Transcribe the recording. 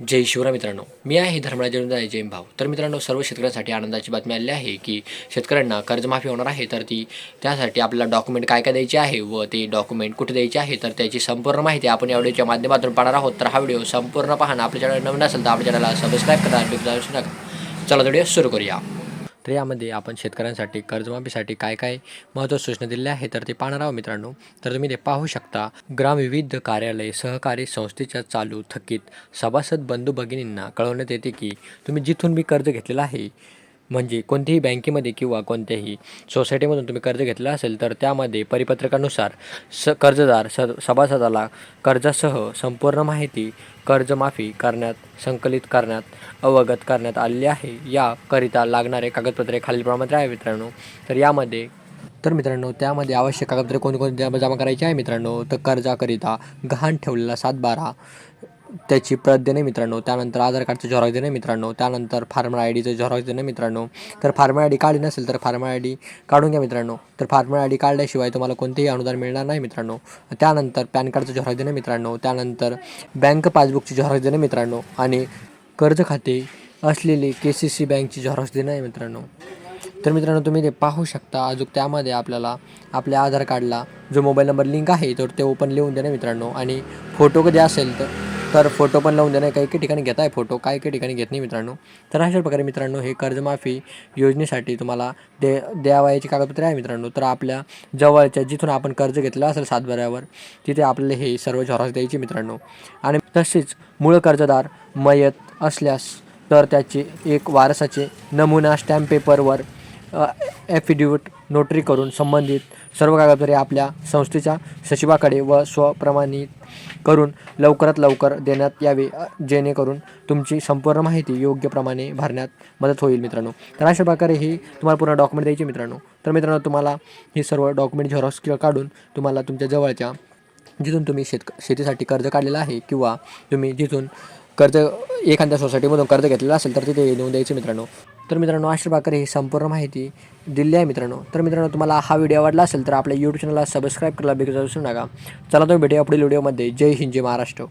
जय शिवराय मित्रांनो, मी आहे धर्मराज जय भाऊ. तर मित्रांनो, सर्व शेतकऱ्यांसाठी आनंदाची बातमी आली आहे की शेतकऱ्यांना कर्जमाफी होणार आहे. तर त्यासाठी आपल्याला डॉक्युमेंट काय काय द्यायचे आहे व ते डॉक्युमेंट कुठे द्यायचे आहे, तर त्याची संपूर्ण माहिती आपण या व्हिडिओच्या माध्यमातून पाहणार आहोत. तर हा व्हिडिओ संपूर्ण पाहणं, आपल्या चॅनल नवीन असेल तर आपल्या चॅनलला सबस्क्राईब करा, विसरू नका. चला व्हिडिओ सुरू करूया. तर यामध्ये आपण शेतकऱ्यांसाठी कर्जमाफीसाठी काय काय महत्त्वाच्या सूचना दिल्या आहेत तर ते पाहणार आहोत मित्रांनो. तर तुम्ही ते पाहू शकता. ग्रामविविध कार्यालय सहकारी संस्थेच्या चालू थकीत सभासद बंधू भगिनींना कळवण्यात येते की तुम्ही जिथून मी कर्ज घेतलेलं आहे, म्हणजे कोणत्याही बँकेमध्ये किंवा कोणत्याही सोसायटीमधून तुम्ही कर्ज घेतलं असेल तर त्यामध्ये परिपत्रकानुसार कर्जदार सभासदाला कर्जासह संपूर्ण माहिती कर्जमाफी करण्यात संकलित करण्यात अवगत करण्यात आलेली आहे. याकरिता लागणारे कागदपत्रे खालीलप्रमाणे आहे मित्रांनो. तर मित्रांनो, त्यामध्ये आवश्यक कागदपत्रे कोणकोणती जमा करायची आहे मित्रांनो. तर कर्जाकरिता गहाण ठेवलेला 7/12 त्याची प्रत देणे मित्रांनो. त्यानंतर आधार कार्डचं झेरॉक्स देणे मित्रांनो. त्यानंतर फार्मर आय डीचं झेरॉक्स देणे मित्रांनो. तर फार्मर आय डी काढली नसेल तर फार्मर आय डी काढून घ्या मित्रांनो. तर फार्मर आय डी काढल्याशिवाय तुम्हाला कोणतेही अनुदान मिळणार नाही मित्रांनो. त्यानंतर पॅन कार्डचं झेरॉक्स देणे मित्रांनो. त्यानंतर बँक पासबुकची झेरॉक्स देणे मित्रांनो. आणि कर्ज खाते असलेली KCC बँकची झेरॉक्स देणे आहे मित्रांनो. तर मित्रांनो, तुम्ही ते पाहू शकता. अजून त्यामध्ये आपल्याला आपल्या आधार कार्डला जो मोबाईल नंबर लिंक आहे तर ते पण लिहून देणे मित्रांनो. आणि फोटो कधी असेल तर फोटो पण लावून देणे. काही ठिकाणी घेत आहे फोटो, काही ठिकाणी घेत नाही मित्रांनो. तर अशा प्रकारे मित्रांनो, हे कर्जमाफी योजनेसाठी तुम्हाला द्यावयाची कागदपत्रे आहे मित्रांनो. तर आपल्या जवळच्या जिथून आपण कर्ज घेतलं असेल 7/12 तिथे आपल्याला हे सर्व झेरॉक्स द्यायचे मित्रांनो. आणि तसेच मूळ कर्जदार मयत असल्यास तर त्याचे एक वारसाचे नमुना स्टॅम्प पेपरवर ॲफिडेविट नोटरी करून संबंधित सर्व कागदपत्रे आपल्या संस्थेच्या सचिवाकडे व स्वप्रमाणित करून लवकरात लवकर देण्यात यावे, जेणेकरून तुमची संपूर्ण माहिती योग्यप्रमाणे भरण्यात मदत होईल मित्रांनो. तर अशा प्रकारे ही तुम्हाला पूर्ण डॉक्युमेंट द्यायची मित्रांनो. तर मित्रांनो, तुम्हाला ही सर्व डॉक्युमेंट झेरॉक्स काढून तुम्हाला तुमच्या जवळच्या जिथून तुम्ही शेतीसाठी कर्ज काढलेलं आहे किंवा तुम्ही जिथून कर्ज एखाद्या सोसायटीमधून कर्ज घेतलेलं असेल तर तिथे नेऊन द्यायचं मित्रांनो. तर मित्रांनो, अशा प्रकारे ही संपूर्ण माहिती दिली आहे मित्रांनो. तर मित्रांनो, तुम्हाला हा व्हिडिओ आवडला असेल तर आपल्या यूट्यूब चॅनलला सबस्क्राईब करायला विसरू नका. चला, तुम्ही भेटूया पुढील व्हिडिओमध्ये. जय हिंद, जय महाराष्ट्र.